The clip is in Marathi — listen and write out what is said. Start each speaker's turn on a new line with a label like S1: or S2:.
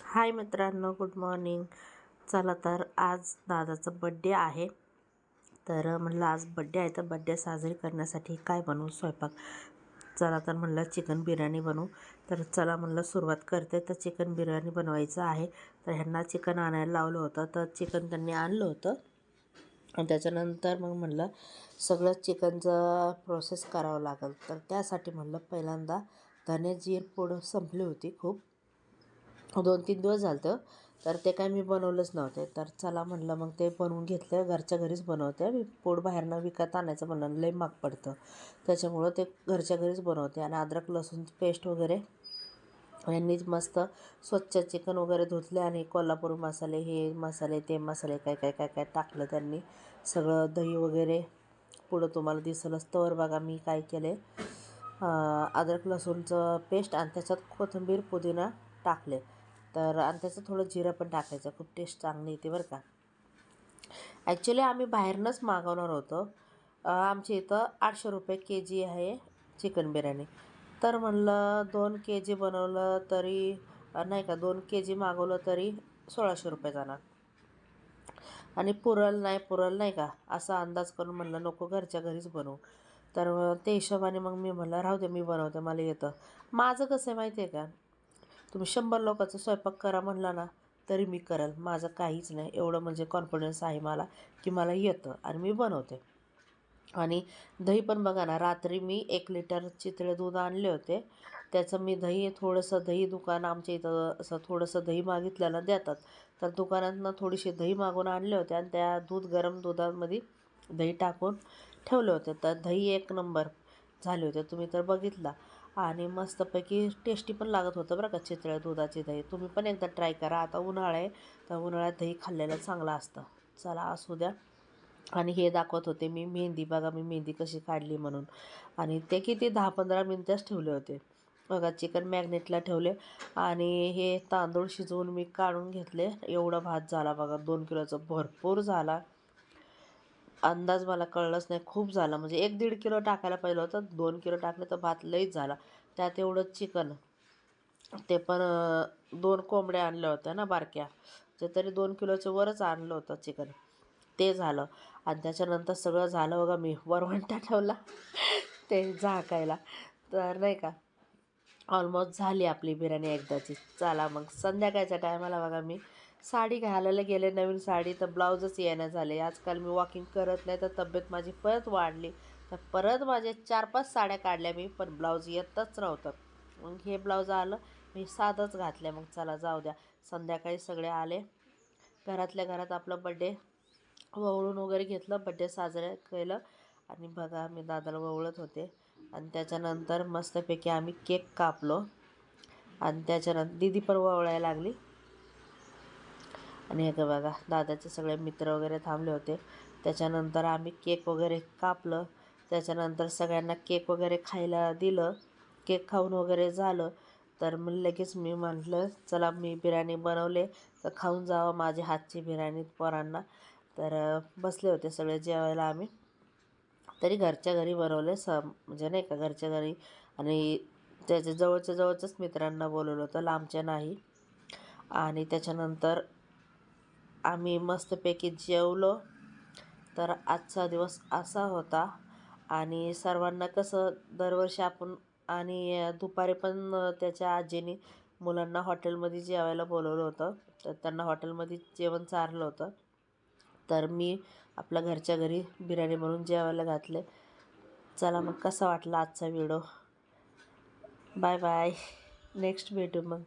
S1: हाय मित्रांनो, गुड मॉर्निंग. चला तर आज दादाचा बड्डे आहे. तर म्हणलं आज बड्डे आहे तर बड्डे साजरी करण्यासाठी काय बनवू स्वयंपाक. चला तर म्हणलं चिकन बिर्याणी बनवू. तर चला म्हणलं सुरुवात करते. तर चिकन बिर्याणी बनवायचं आहे. तर ह्यांना चिकन आणायला लावलं होतं. तर चिकन त्यांनी आणलं होतं आणि त्याच्यानंतर मग म्हणलं सगळं चिकनचं प्रोसेस करावं लागेल. तर त्यासाठी म्हणलं पहिल्यांदा धने जीर पूड संपली होती खूप 2-3 दिवस झालं तर ते काय मी बनवलंच नव्हते. तर चला म्हणलं मग ते बनवून घेतलं. घरच्या घरीच बनवते मी. पूड बाहेरनं विकत आणायचं म्हणलं लई महाग पडतं. त्याच्यामुळं ते घरच्या घरीच बनवते. आणि अद्रक लसूण पेस्ट वगैरे यांनीच मस्त स्वच्छ चिकन वगैरे धुतले आणि कोल्हापुरी मसाले हे मसाले ते मसाले काय काय काय काय टाकलं त्यांनी सगळं. दही वगैरे पुढं तुम्हाला दिसलंच. तर बघा मी काय केले, अद्रक लसूणचं पेस्ट आणि त्याच्यात कोथिंबीर पुदिना टाकले. तर आणि त्याचं थोडं जिरं पण टाकायचं. खूप टेस्ट चांगली येते बरं का. ॲक्च्युली आम्ही बाहेरनंच मागवणार होतो. आमच्या इथं 800 रुपये के-जी आहे चिकन बिर्याणी. तर म्हणलं 2 के-जी बनवलं तरी नाही का 2 के-जी मागवलं तरी 1600 रुपये जाणार आणि पुरल नाही का असा अंदाज करून म्हणलं नको घरच्या घरीच बनवू. तर ते हिशोबाने मग मी म्हणलं राहू दे मी बनवते मला येतं. माझं कसं आहे माहिती आहे का, तुम्ही 100 लोकांचा स्वयंपाक करा म्हणला ना तरी मी करेल. माझं काहीच नाही एवढं म्हणजे कॉन्फिडन्स आहे मला की मला येतं आणि मी बनवते. आणि दही पण बघा ना, रात्री मी 1 लिटर चितळे दूध आणले होते. त्याचं मी थोडंसं दही दुकान आमच्या इथं असं थोडंसं दही मागितल्यानं देतात. तर दुकानातनं थोडीशी दही मागून आणले होते आणि त्या गरम दुधामध्ये दही टाकून ठेवले होते. तर दही 1 नंबर झाले होते. तुम्ही तर बघितला. आणि मस्तपैकी टेस्टी पण लागत होतं बरं का चितळ्या दुधाची दही. तुम्ही पण एकदा ट्राय करा. आता उन्हाळा आहे तर उन्हाळ्यात दही खाल्लेलं चांगलं असतं. चला असू द्या. आणि हे दाखवत होते मी मेहंदी. बघा मी मेहंदी कशी काढली म्हणून. आणि ते किती 10-15 मिनटंच ठेवले होते. बघा चिकन मॅग्नेटला ठेवले आणि हे तांदूळ शिजवून मी काढून घेतले. एवढा भात झाला बघा 2 किलोचा भरपूर झाला. अंदाज मला कळलंच नाही, खूप झाला. म्हणजे 1-1.5 किलो टाकायला पाहिलं होतं. 2 किलो टाकलं तर भात लईच झाला. त्यात एवढं चिकन, ते पण 2 कोंबड्या आणल्या होत्या ना बारक्या. ते तरी 2 किलोच्या वरच आणलं होतं चिकन. ते झालं आणि त्याच्यानंतर सगळं झालं बघा मी वरवंटा ठेवला ते झाकायला. तर नाही का ऑलमोस्ट झाली आपली बिर्याणी एकदाची. चला मग संध्याकाळच्या टायमाला बघा मी साडी घालायला गेले, नवीन साडी, तर ब्लाऊजच येणं झाले. आजकाल मी वॉकिंग करत नाही तर तब्येत माझी परत वाढली. तर परत माझे 4-5 साड्या काढल्या मी, पण ब्लाऊज येतच नव्हतं. मग हे ब्लाऊज आलं मी साधंच घातलं. मग चला जाऊ द्या. संध्याकाळी सगळे आले. घरातल्या घरात आपलं बड्डे वळून वगैरे घेतलं, बड्डे साजरं केलं. आणि बघा मी दादाला वळत होते. आणि त्याच्यानंतर मस्तपैकी आम्ही केक कापलो आणि त्याच्यानंतर दीदी पण वळायला लागली. आणि हे का बघा दादाचे सगळे मित्र वगैरे थांबले होते. त्याच्यानंतर आम्ही केक वगैरे कापलं. त्याच्यानंतर सगळ्यांना केक वगैरे खायला दिलं. केक खाऊन वगैरे झालं तर मग लगेच मी म्हटलं चला मी बिर्याणी बनवले तर खाऊन जावं माझ्या हातची बिर्याणी पोरांना. तर बसले होते सगळे जेवायला आम्ही. तरी घरच्या घरी बनवले म्हणजे नाही का घरच्या घरी. आणि त्याच्या जवळच्याच मित्रांना बोलवलं होतं, लांबच्या नाही. आणि त्याच्यानंतर आम्ही मस्तपैकी जेवलो. तर आजचा दिवस असा होता. आणि सर्वांना कसं दरवर्षी आपण आणि दुपारी पण त्याच्या आजीने मुलांना हॉटेलमध्ये जेवायला बोलवलं होतं. तर त्यांना हॉटेलमध्ये जेवण चारलं होतं. तर मी आपल्या घरच्या घरी बिर्याणी बनवून जेवायला घातले. चला मग कसा वाटला आजचा व्हिडिओ. Bye bye. नेक्स्ट भेटू मग.